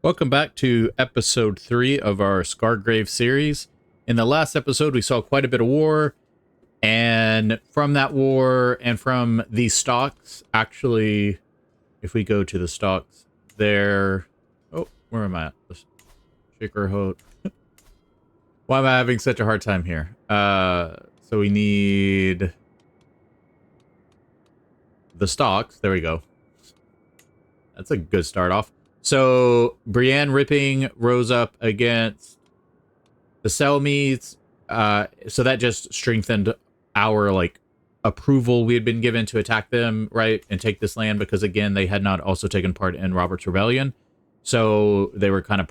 Welcome back to episode 3 of our Skargrave series. In the last episode, we saw quite a bit of war, and from that war and from these stocks, actually, if we go to the stocks, there... Oh, where am I at? Shakerhoat. Why am I having such a hard time here? So we need the stocks. There we go. That's a good start off. So Brienne Ripping rose up against the Selmies. So that just strengthened our approval we had been given to attack them, right, and take this land, because again they had not also taken part in Robert's Rebellion. So they were kind of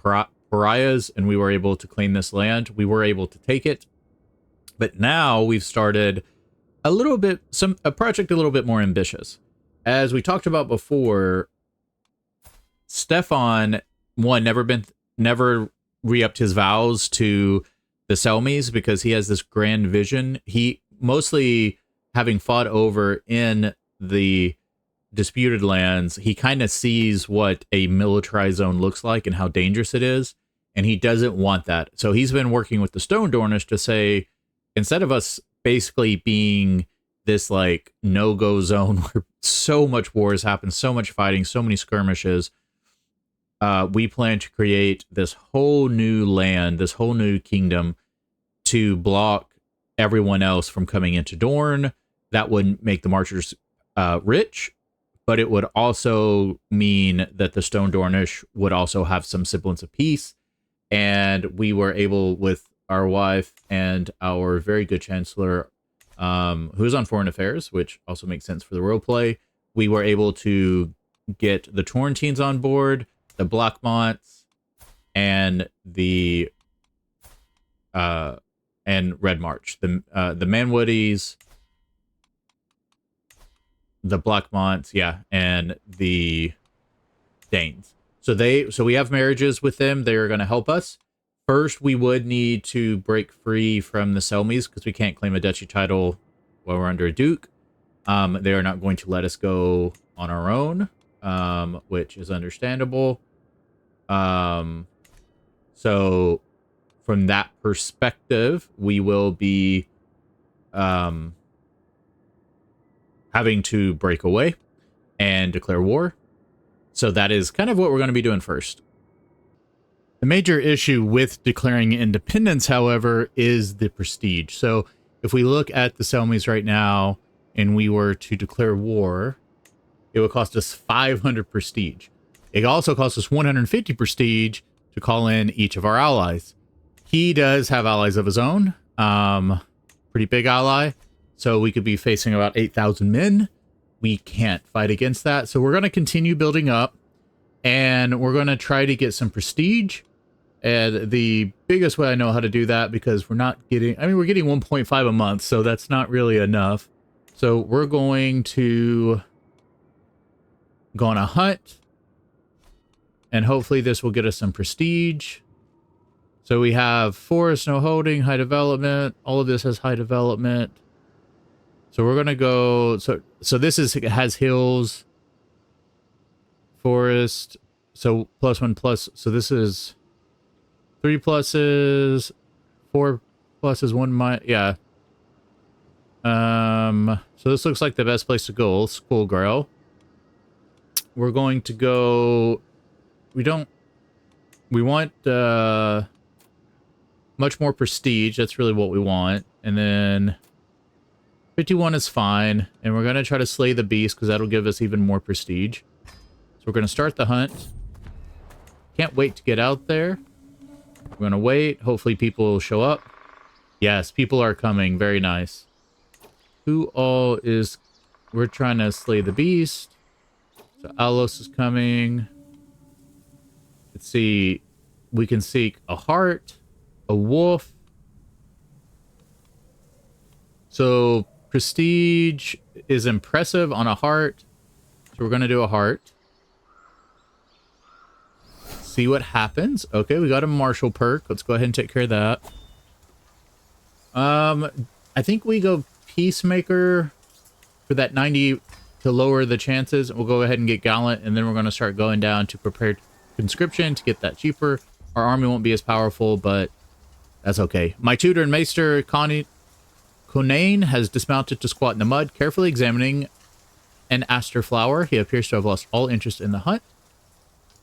pariahs, and we were able to claim this land. We were able to take it. But now we've started a project a little bit more ambitious. As we talked about before, Steffon, never re-upped his vows to the Selmies because he has this grand vision. He, mostly having fought over in the disputed lands, he kind of sees what a militarized zone looks like and how dangerous it is, and he doesn't want that. So he's been working with the Stone Dornish to say, instead of us basically being this no-go zone where so much war has happened, so much fighting, so many skirmishes, we plan to create this whole new land, this whole new kingdom to block everyone else from coming into Dorne. That would make the Marchers rich, but it would also mean that the Stone Dornish would also have some semblance of peace. And we were able, with our wife and our very good chancellor, who's on foreign affairs, which also makes sense for the roleplay, we were able to get the Torrentines on board, the Blackmonts, and the and Red March, the Manwoodies, the Blackmonts, yeah, and the Danes. So we have marriages with them. They are going to help us. First, we would need to break free from the Selmies because we can't claim a duchy title while we're under a duke. They are not going to let us go on our own, which is understandable. So from that perspective, we will be having to break away and declare war. So that is kind of what we're going to be doing first. The major issue with declaring independence, however, is the prestige. So if we look at the Selmies right now and we were to declare war, it would cost us 500 prestige. It also costs us 150 prestige to call in each of our allies. He does have allies of his own, pretty big ally, so we could be facing about 8,000 men. We can't fight against that, so we're going to continue building up, and we're going to try to get some prestige. And the biggest way I know how to do that, because we're not getting, we're getting 1.5 a month, so that's not really enough. So we're going to go on a hunt, and hopefully this will get us some prestige. So we have forest, no holding, high development. All of this has high development. So we're going to go... So this has hills, forest. So +1 plus. So this is 3 pluses, 4 pluses, 1 minus. Yeah. So this looks like the best place to go. Skargrave. We're going to go... We want much more prestige. That's really what we want. And then 51 is fine. And we're going to try to slay the beast because that'll give us even more prestige. So we're going to start the hunt. Can't wait to get out there. We're going to wait. Hopefully people will show up. Yes, people are coming. Very nice. Who all is... We're trying to slay the beast. So Alos is coming. Let's see. We can seek a heart, a wolf. So prestige is impressive on a heart. So we're going to do a heart. See what happens. Okay, we got a martial perk. Let's go ahead and take care of that. I think we go peacemaker for that 90 to lower the chances. We'll go ahead and get gallant, and then we're going to start going down to prepared conscription to get that cheaper. Our army won't be as powerful, but that's okay. My tutor and maester, Conain, has dismounted to squat in the mud, carefully examining an aster flower. He appears to have lost all interest in the hunt.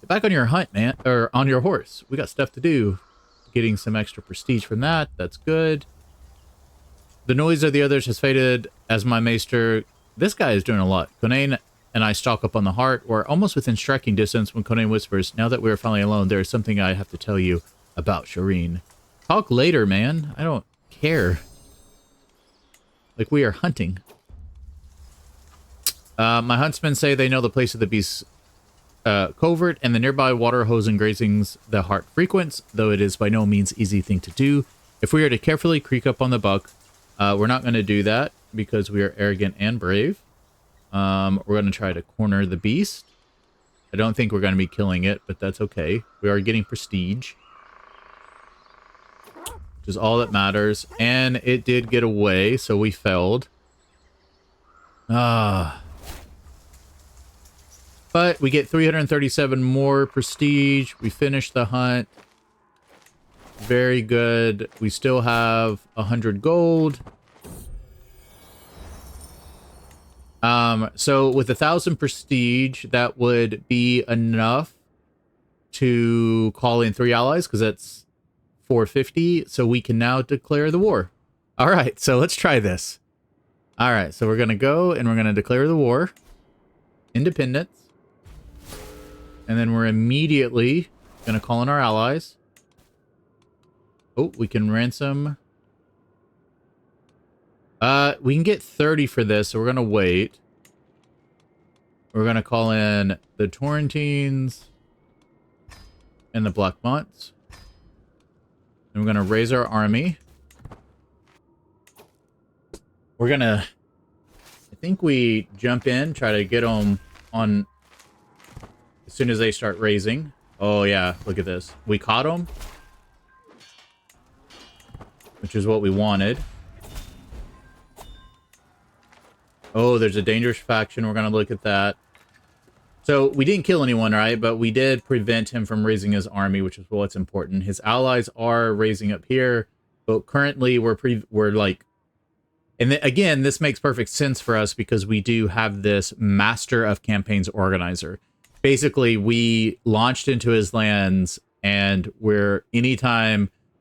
Get back on your hunt, man, or on your horse. We got stuff to do. Getting some extra prestige from that. That's good. The noise of the others has faded as my maester... This guy is doing a lot. Conain and I stalk up on the heart. We're almost within striking distance when Conain whispers, now that we're finally alone, there is something I have to tell you about Shireen. Talk later, man. I don't care. Like, we are hunting. My huntsmen say they know the place of the beast's covert and the nearby water hose and grazings the heart frequents, though it is by no means easy thing to do. If we are to carefully creep up on the buck, we're not going to do that because we are arrogant and brave. We're going to try to corner the beast. I don't think we're going to be killing it, but that's okay. We are getting prestige, which is all that matters. And it did get away, so we failed. But we get 337 more prestige. We finished the hunt. Very good. We still have 100 gold. So with 1,000 prestige, that would be enough to call in 3 allies, because that's 450. So we can now declare the war. All right, so let's try this. All right, so we're going to go and we're going to declare the war. Independence. And then we're immediately going to call in our allies. Oh, we can ransom. We can get 30 for this, so we're going to wait. We're going to call in the Torrentines and the Blackmonts. And we're going to raise our army. We're going to... I think we jump in, try to get them on... As soon as they start raising. Oh, yeah. Look at this. We caught them. Which is what we wanted. Oh, there's a dangerous faction. We're going to look at that. So, we didn't kill anyone, right? But we did prevent him from raising his army, which is what's important. His allies are raising up here. But currently, we're like... And again, this makes perfect sense for us because we do have this Master of Campaigns organizer. Basically, we launched into his lands, and we're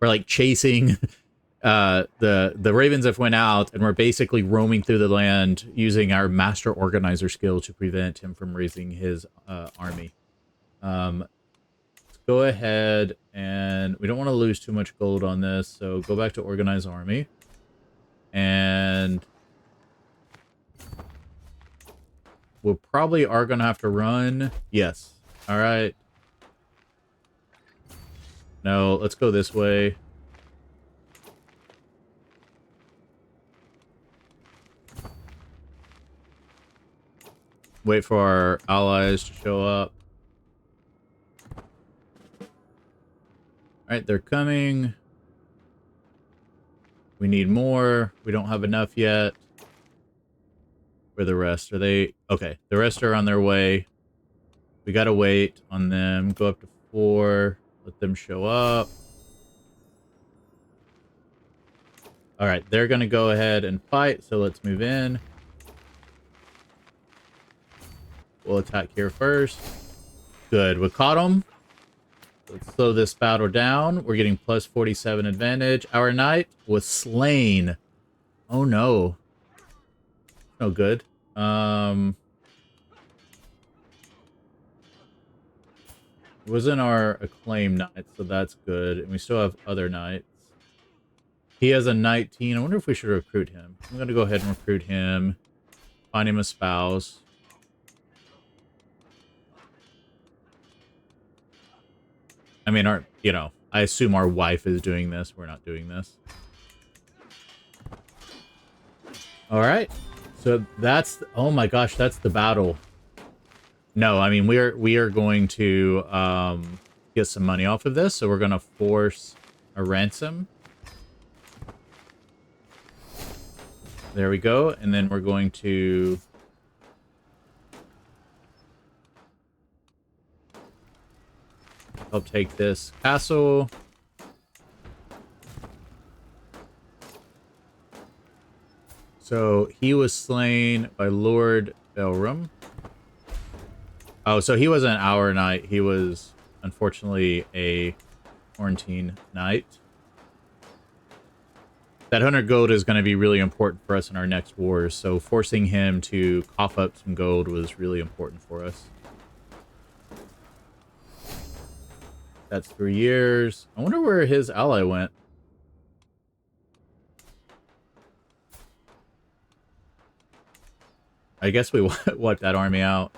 like chasing the ravens have went out, and we're basically roaming through the land using our master organizer skill to prevent him from raising his army. Let's go ahead, and we don't want to lose too much gold on this, so go back to organize army. And we probably are going to have to run. Yes. All right. No, let's go this way. Wait for our allies to show up. All right, they're coming. We need more. We don't have enough yet. Where are the rest? Are they... Okay, the rest are on their way. We gotta wait on them. Go up to 4. Let them show up. Alright, they're gonna go ahead and fight, so let's move in. We'll attack here first. Good, we caught them. Let's slow this battle down. We're getting plus 47 advantage. Our knight was slain. Oh no. No good. It wasn't our acclaimed knight, so that's good. And we still have other knights. He has a 19. I wonder if we should recruit him. I'm going to go ahead and recruit him. Find him a spouse. I mean, I assume our wife is doing this. We're not doing this. All right. So that's... Oh my gosh, that's the battle. No, I mean, we are going to get some money off of this. So we're going to force a ransom. There we go. And then we're going to... help take this castle. So he was slain by Lord Belram. Oh, so he wasn't our knight. He was, unfortunately, a quarantine knight. That 100 gold is going to be really important for us in our next wars. So forcing him to cough up some gold was really important for us. That's 3 years. I wonder where his ally went. I guess we wiped that army out.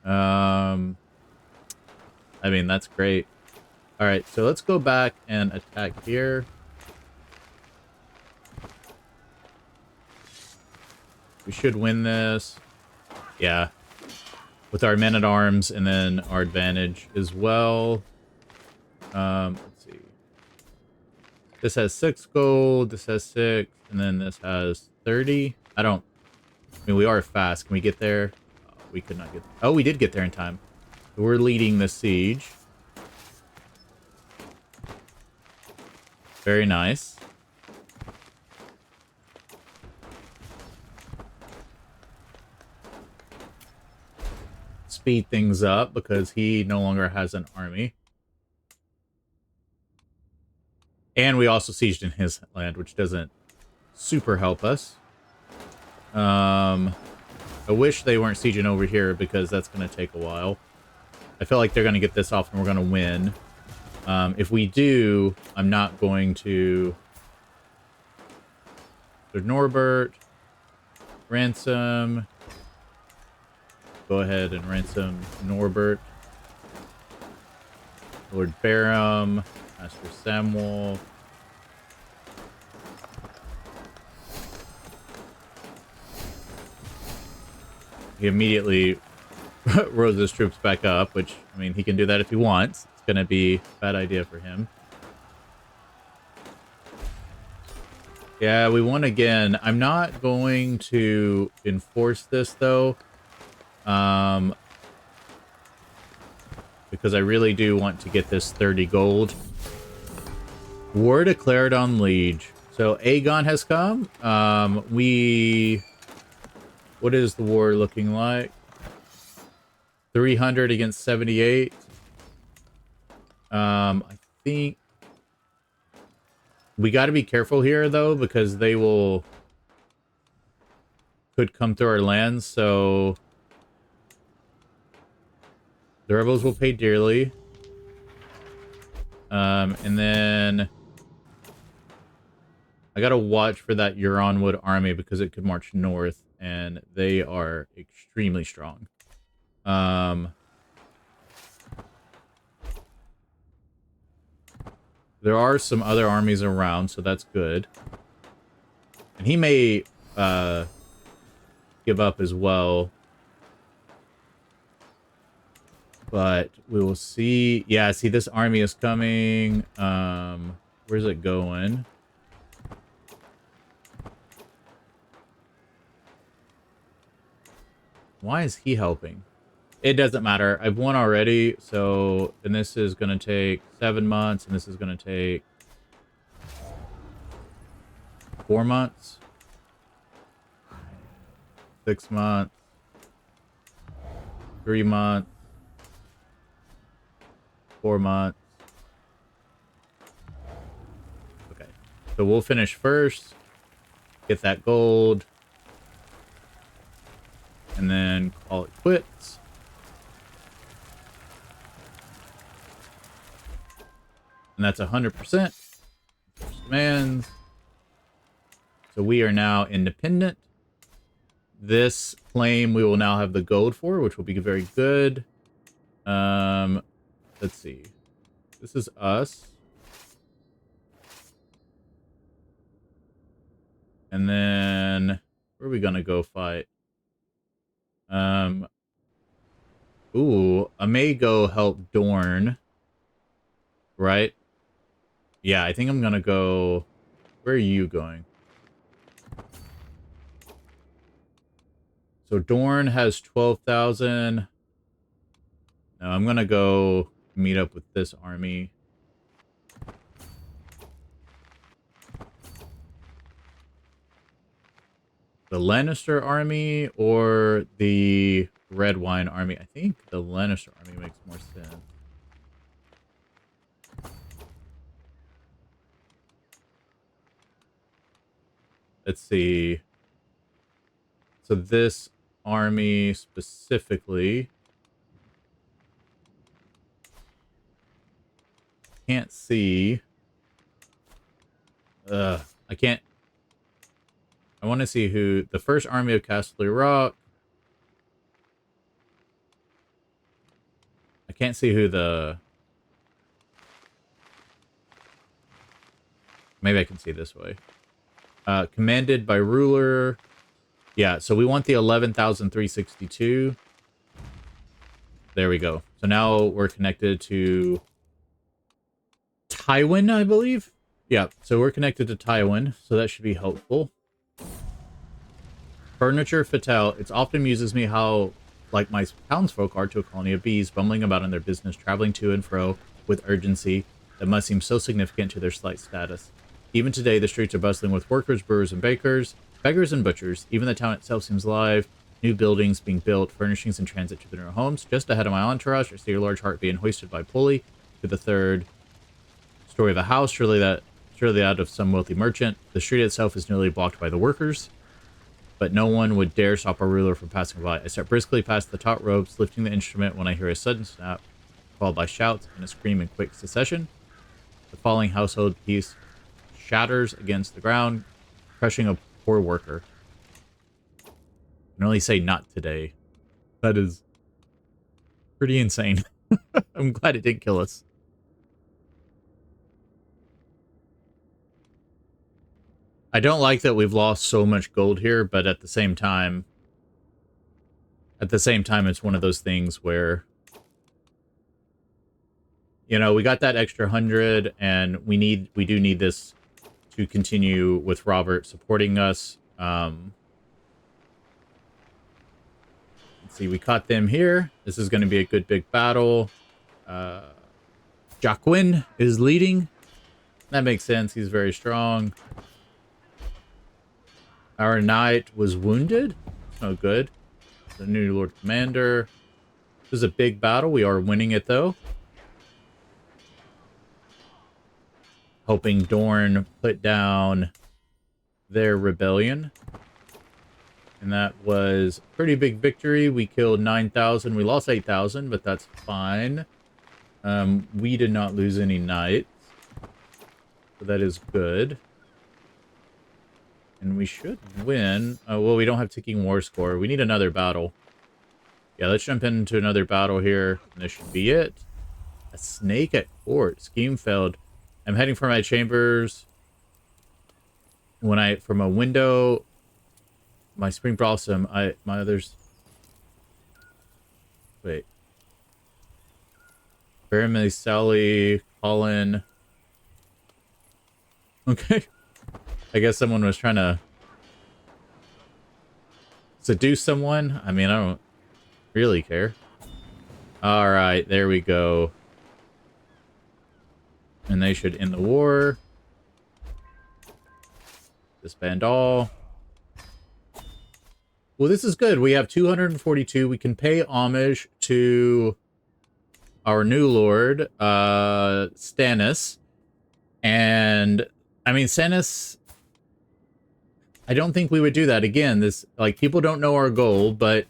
I mean, that's great. All right, so let's go back and attack here. We should win this. Yeah. With our men-at-arms and then our advantage as well. Let's see. This has 6 gold, this has 6, and then this has 30. I mean, we are fast. Can we get there? We could not get... Oh, we did get there in time. So we're leading the siege. Very nice. Speed things up because he no longer has an army. And we also sieged in his land, which doesn't super help us. I wish they weren't sieging over here because that's going to take a while. I feel like they're going to get this off and we're going to win. If we do, I'm not going to... Lord Norbert. Ransom. Go ahead and ransom Norbert. Lord Barham. Master Samuel. He immediately rose his troops back up, which, I mean, he can do that if he wants. It's going to be a bad idea for him. Yeah, we won again. I'm not going to enforce this, though. Because I really do want to get this 30 gold. War declared on Liege. So Aegon has come. What is the war looking like? 300 against 78. I think we got to be careful here, though, because they could come through our lands, so the rebels will pay dearly. And then I gotta watch for that Euronwood army because it could march north, and they are extremely strong. There are some other armies around, so that's good. And he may give up as well. But we will see. Yeah, see, this army is coming. Where's it going? Why is he helping? It doesn't matter. I've won already, so... And this is going to take 7 months, and this is going to take 4 months. 6 months. 3 months. 4 months. Okay. So we'll finish first. Get that gold. And then call it quits. And that's 100%. Demands. So we are now independent. This claim we will now have the gold for, which will be very good. Let's see. This is us. And then where are we gonna go fight? Ooh, I may go help Dorn. Right? Yeah, I think I'm gonna go... Where are you going? So Dorn has 12,000. No, I'm gonna go meet up with this army. The Lannister army or the Red Wine army? I think the Lannister army makes more sense. Let's see. So this army specifically, can't see. I can't. I want to see who the first army of Castle Rock. I can't see who the. Maybe I can see this way. Commanded by ruler. Yeah, so we want the 11,362. There we go. So now we're connected to Tywin, I believe. Yeah, so we're connected to Tywin, so that should be helpful. Furniture Fatale. It often amuses me how like my townsfolk are to a colony of bees, bumbling about in their business, traveling to and fro with urgency that must seem so significant to their slight status. Even today, the streets are bustling with workers, brewers, and bakers, beggars, and butchers. Even the town itself seems alive. New buildings being built, furnishings in transit to their homes. Just ahead of my entourage, I see a large heart being hoisted by pulley to the third story of a house, surely out of some wealthy merchant. The street itself is nearly blocked by the workers, but no one would dare stop our ruler from passing by. I step briskly past the taut ropes, lifting the instrument when I hear a sudden snap, followed by shouts and a scream in quick succession. The falling household piece shatters against the ground, crushing a poor worker. I can only say not today. That is pretty insane. I'm glad it didn't kill us. I don't like that we've lost so much gold here, but at the same time, it's one of those things where, you know, we got that extra 100 and we do need this to continue with Robert supporting us. Let's see, we caught them here. This is going to be a good big battle. Jaquen is leading. That makes sense. He's very strong. Our knight was wounded. Oh, good. The new Lord Commander. This is a big battle. We are winning it, though. Hoping Dorne put down their rebellion. And that was a pretty big victory. We killed 9,000. We lost 8,000, but that's fine. We did not lose any knights. So that is good. And we should win. Well, we don't have ticking war score. We need another battle. Yeah, let's jump into another battle here. And this should be it. A snake at court. Scheme failed. I'm heading for my chambers. From a window, my spring blossom, my others. Wait. Barry, Sally, Colin. Okay. I guess someone was trying to seduce someone. I mean, I don't really care. All right, there we go. And they should end the war. Disband all. Well, this is good. We have 242. We can pay homage to our new lord, Stannis. And, I mean, Stannis... I don't think we would do that again. This, like, people don't know our goal, but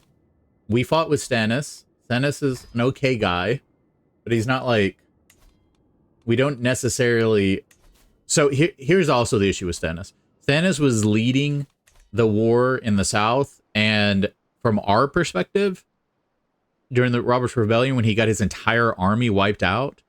we fought with Stannis. Stannis is an okay guy, but he's not like, we don't necessarily. So here's also the issue with Stannis. Stannis was leading the war in the South, and from our perspective, during the Robert's Rebellion, when he got his entire army wiped out,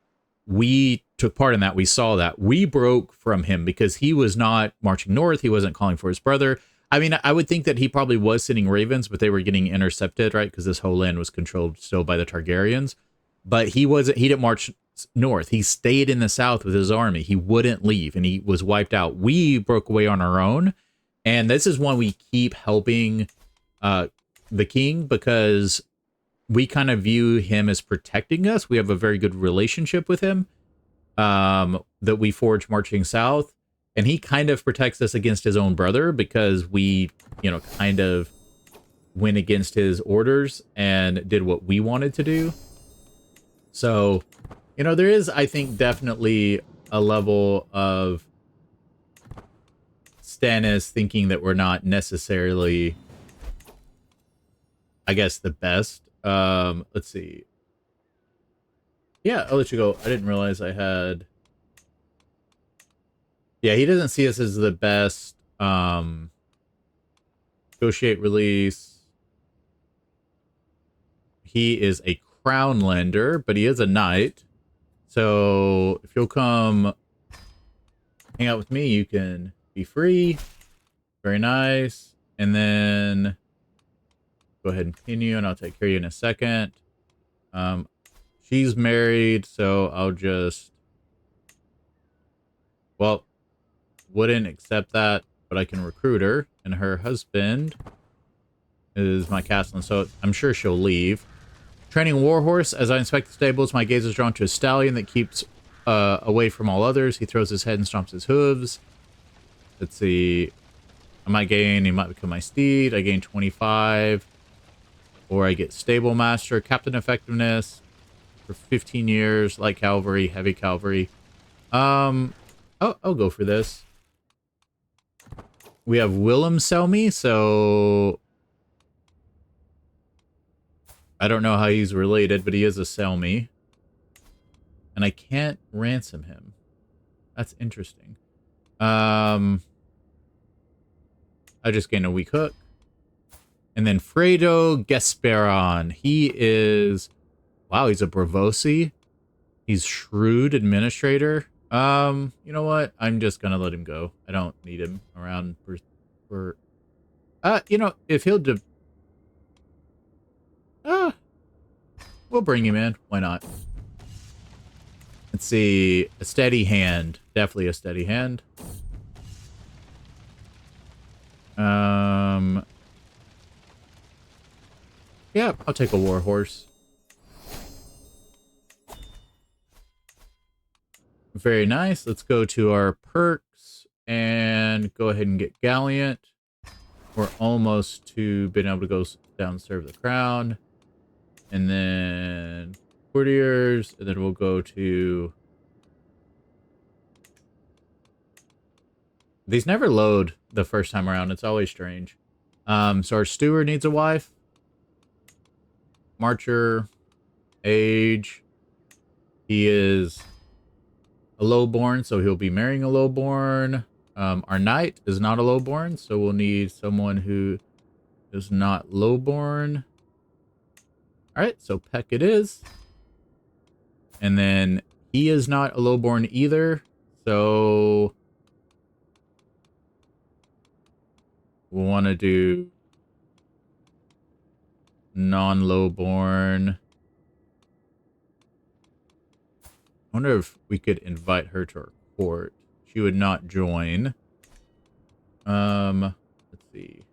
we took part in that. We saw that. We broke from him because he was not marching north. He wasn't calling for his brother. I mean, I would think that he probably was sending ravens, but they were getting intercepted, right? Because this whole land was controlled still by the Targaryens. But he didn't march north. He stayed in the south with his army. He wouldn't leave, and he was wiped out. We broke away on our own. And this is when we keep helping the king, because we kind of view him as protecting us. We have a very good relationship with him, that we forge marching south. And he kind of protects us against his own brother because we, kind of went against his orders and did what we wanted to do. So, there is, I think, definitely a level of Stannis thinking that we're not necessarily, I guess, the best. Let's see. Yeah, I'll let you go. I didn't realize I had... Yeah, he doesn't see us as the best. Negotiate release. He is a crown lender, but he is a knight. So if you'll come hang out with me, you can be free. Very nice. And then go ahead and continue, and I'll take care of you in a second. She's married, so I'll just... Well, wouldn't accept that, but I can recruit her. And her husband is my castellan, so I'm sure she'll leave. Training a warhorse. As I inspect the stables, my gaze is drawn to a stallion that keeps away from all others. He throws his head and stomps his hooves. Let's see. I might gain, he might become my steed. I gain 25. Or I get stable master, captain effectiveness for 15 years, light cavalry, heavy cavalry. I'll go for this. We have Willem sell me, so I don't know how he's related, but he is a sell me. And I can't ransom him. That's interesting. I just gained a weak hook. And then Fredo Gesperon. He is... Wow, he's a Bravosi. He's shrewd administrator. You know what? I'm just gonna let him go. I don't need him around for if he'll we'll bring him in. Why not? Let's see. A steady hand. Definitely a steady hand. Yeah, I'll take a warhorse. Very nice. Let's go to our perks and go ahead and get Gallant. We're almost to being able to go down and serve the crown. And then courtiers. And then we'll go to... These never load the first time around. It's always strange. So our steward needs a wife. Marcher. Age. He is a lowborn, so he'll be marrying a lowborn. Our knight is not a lowborn, so we'll need someone who is not lowborn. Alright, so Peck it is. And then he is not a lowborn either, so we'll want to do non-lowborn. I wonder if we could invite her to our court. She would not join. Let's see.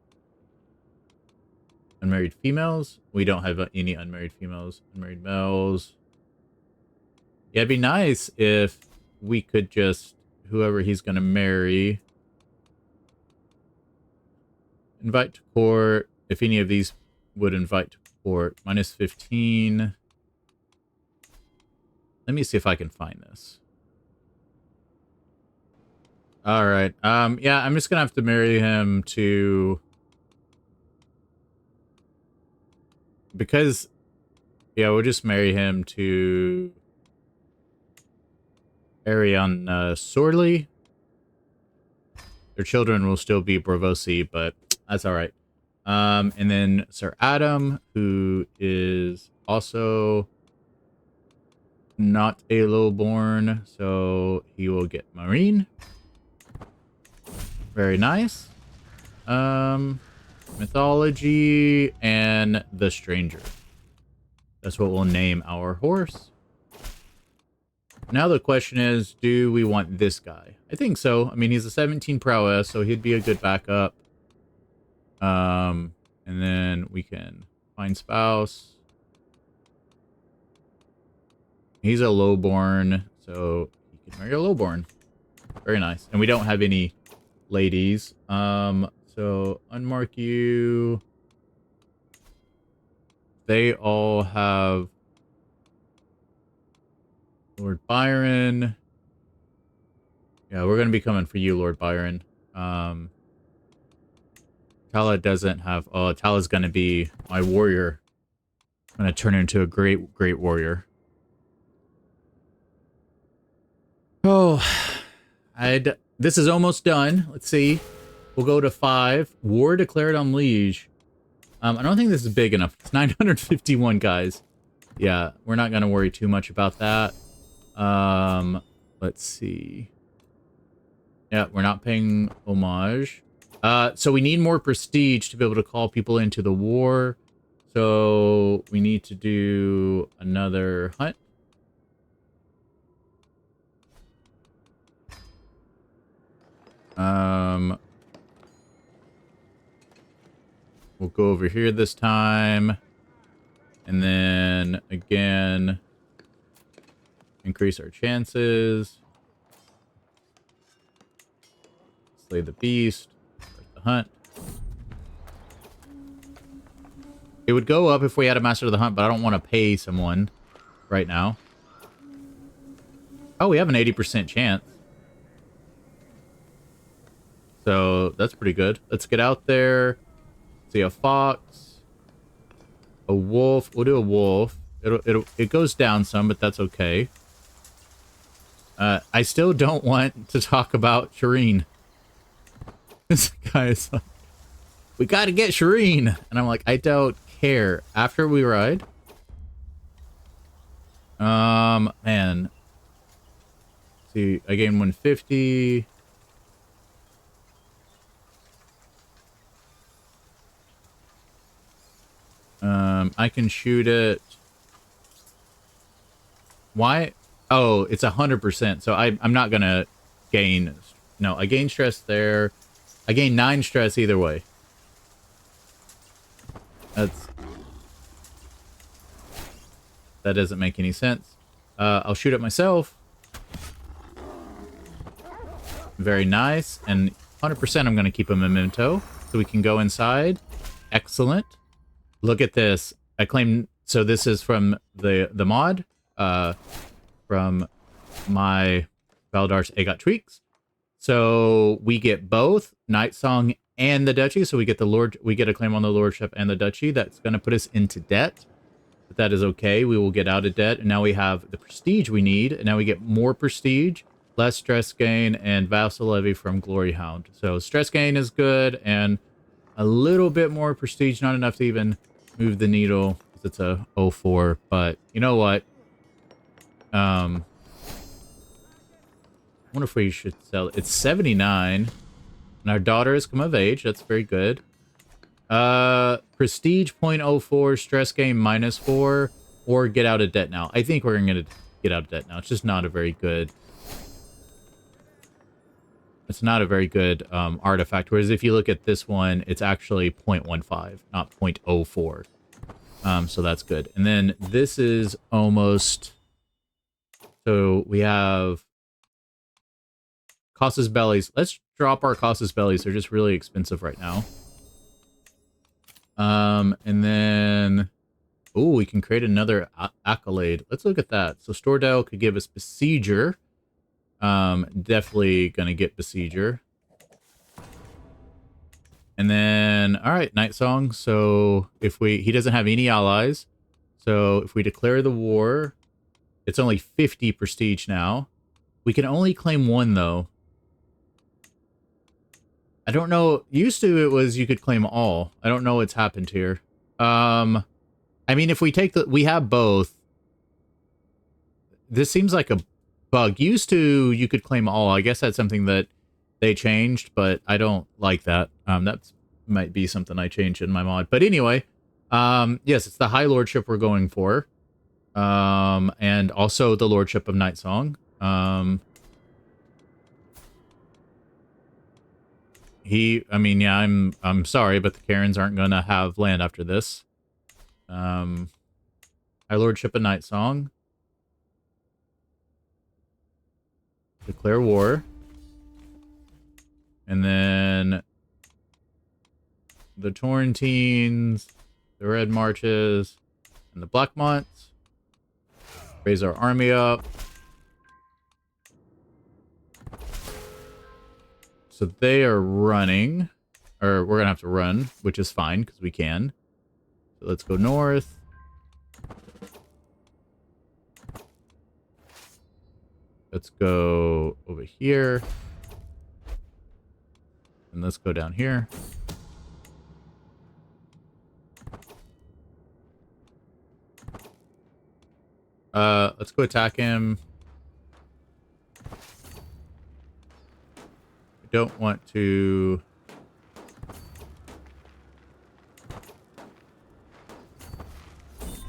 Unmarried females? We don't have any unmarried females. Unmarried males. Yeah, it'd be nice if we could just, whoever he's going to marry, invite to court. If any of these would invite to court. Minus 15. Let me see if I can find this. Alright. Yeah, I'm just gonna have to marry him to... Because... Yeah, we'll just marry him to... Ariane Sorley. Their children will still be Bravosi, but that's alright. And then Sir Adam, who is also... not a lowborn, so he will get Marine. Very nice. Mythology and the Stranger. That's what we'll name our horse. Now the question is, do we want this guy? I think so. I mean, he's a 17 prowess, so he'd be a good backup. And then we can find spouse. He's a lowborn, so he can marry a lowborn. Very nice. And we don't have any ladies. So unmark you. They all have Lord Byron. Yeah, we're gonna be coming for you, Lord Byron. Tala doesn't have. Oh, Tala's gonna be my warrior. I'm gonna turn her into a great warrior. Oh, this is almost done. Let's see. We'll go to 5. War declared on Liege. I don't think this is big enough. It's 951 guys. Yeah, we're not gonna worry too much about that. Let's see. Yeah, we're not paying homage. So we need more prestige to be able to call people into the war. So we need to do another hunt. We'll go over here this time. And then, again, increase our chances. Slay the beast. Start the hunt. It would go up if we had a master of the hunt, but I don't want to pay someone right now. Oh, we have an 80% chance. So that's pretty good. Let's get out there. See a fox. A wolf. We'll do a wolf. It goes down some, but that's okay. I still don't want to talk about Shireen. This guy is like, we gotta get Shireen. And I'm like, I don't care. After we ride. Man. See, I gain 150. I can shoot it. Why? Oh, it's 100%. So I'm not gonna gain. No, I gain stress there. I gain 9 stress either way. That doesn't make any sense. I'll shoot it myself. Very nice. And 100% I'm gonna keep a memento so we can go inside. Excellent. Look at this. I claim, so this is from the mod, from my Valdar's Agot Tweaks. So we get both Night Song and the Duchy. So we get a claim on the Lordship and the Duchy. That's going to put us into debt. But that is okay. We will get out of debt. And now we have the prestige we need. And now we get more prestige, less stress gain, and vassal levy from Glory Hound. So stress gain is good, and a little bit more prestige, not enough to even move the needle. It's a 04, but you know what? I wonder if we should sell it. It's 79, and our daughter has come of age. That's very good. Prestige 0.04, stress gain -4, or get out of debt now. I think we're going to get out of debt now. It's just not a very good... It's not a very good artifact. Whereas if you look at this one, it's actually 0.15, not 0.04. So that's good. And then this is almost... So we have Casus Bellies. Let's drop our Casus Bellies. They're just really expensive right now. And then... Oh, we can create another accolade. Let's look at that. So Stordale could give us Besieger. Definitely gonna get Besieger. And then, all right, Night Song. So if he doesn't have any allies. So if we declare the war, it's only 50 prestige now. We can only claim 1 though. I don't know. Used to it was you could claim all. I don't know what's happened here. I mean, if we take we have both. This seems like a bug. Used to, you could claim all. I guess that's something that they changed, but I don't like that. That might be something I changed in my mod. But anyway, yes, it's the High Lordship we're going for. And also the Lordship of Night Song. I mean, yeah, I'm sorry, but the Karens aren't gonna have land after this. High Lordship of Night Song. declare war. And then the Torrentines, the Red Marches, and the Black Monts. Raise our army up. So they are running, or we're going to have to run, which is fine because we can. So let's go north. Let's go over here. And let's go down here. Let's go attack him. I don't want to...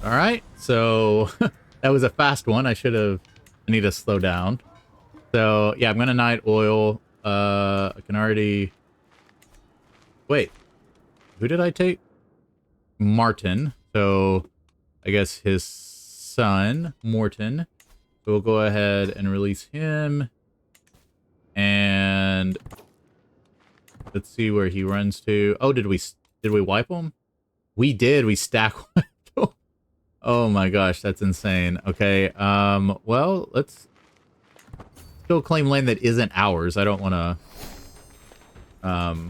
Alright, so that was a fast one. I need to slow down. So, yeah, I'm going to knight oil. I can already... Wait. Who did I take? Martin. So, I guess his son, Morton. So we'll go ahead and release him. And let's see where he runs to. Oh, did we wipe him? We did. We stack. Oh my gosh, that's insane. Okay. Well, let's go claim land that isn't ours. I don't want to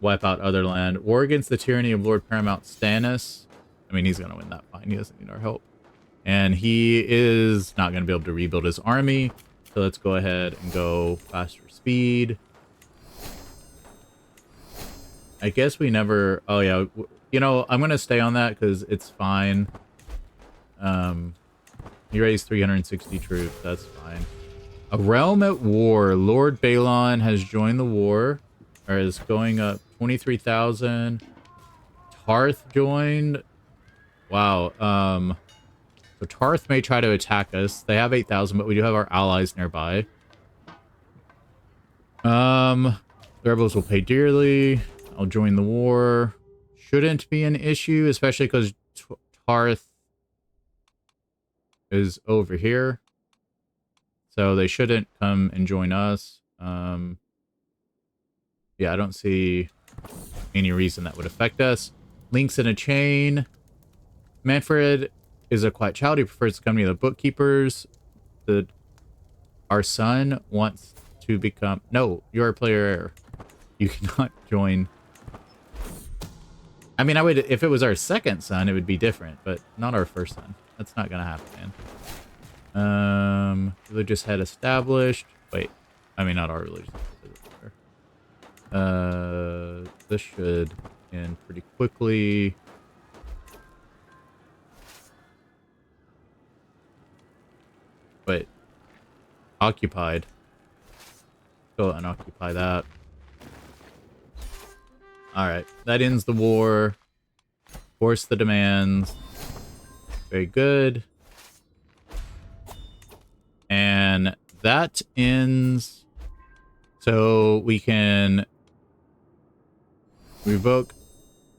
wipe out other land. War against the tyranny of Lord Paramount Stannis. I mean, he's going to win that fine. He doesn't need our help. And he is not going to be able to rebuild his army. So let's go ahead and go faster speed. I guess we never... Oh, yeah. You know, I'm going to stay on that because it's fine. He raised 360 troops. That's fine. A realm at war. Lord Balon has joined the war. Or is going up 23,000. Tarth joined. Wow. So Tarth may try to attack us. They have 8,000, but we do have our allies nearby. The rebels will pay dearly. I'll join the war. Shouldn't be an issue, especially because Tarth is over here. So they shouldn't come and join us. Yeah, I don't see any reason that would affect us. Links in a chain. Manfred is a quiet child. He prefers to come near the bookkeepers. Our son wants to become... No, you're a player. You cannot join. I mean, I would... If it was our second son, it would be different, but not our first son. That's not going to happen, man. Religious head established. Wait. I mean, not our religious head. This should end pretty quickly. Wait. Occupied. Go and occupy that. Alright. That ends the war. Force the demands. Very good. And that ends... So we can revoke...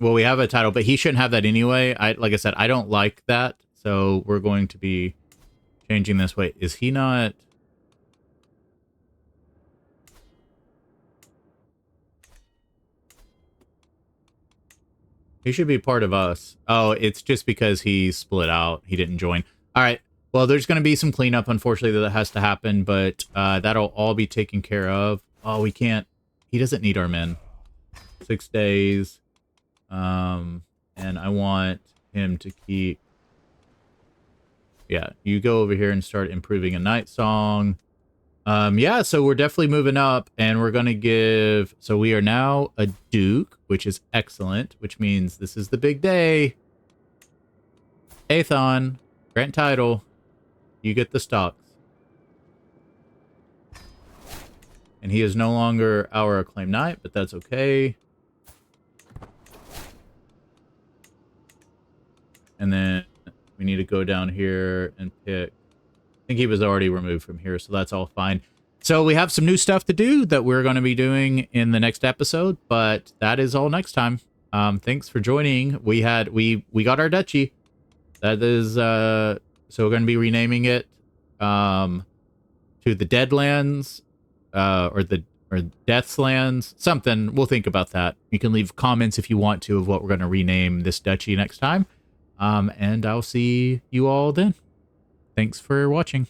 Well, we have a title, but he shouldn't have that anyway. Like I said, I don't like that. So we're going to be changing this. Wait, is he not... He should be part of us. Oh, it's just because he split out. He didn't join. All right. Well, there's going to be some cleanup, unfortunately, that has to happen, but that'll all be taken care of. Oh, we can't. He doesn't need our men. 6 days. And I want him to keep... Yeah, you go over here and start improving a night song. Yeah, so we're definitely moving up, and we're going to give... So we are now a duke, which is excellent, which means this is the big day. Aethon, grant title. You get the stocks. And he is no longer our acclaimed knight, but that's okay. And then we need to go down here and pick... I think he was already removed from here, so that's all fine. So we have some new stuff to do that we're going to be doing in the next episode, but that is all next time. Thanks for joining. We got our duchy. That is... So we're going to be renaming it. to the Deadlands, or Death's Lands, something. We'll think about that. You can leave comments if you want to of what we're going to rename this duchy next time. And I'll see you all then. Thanks for watching.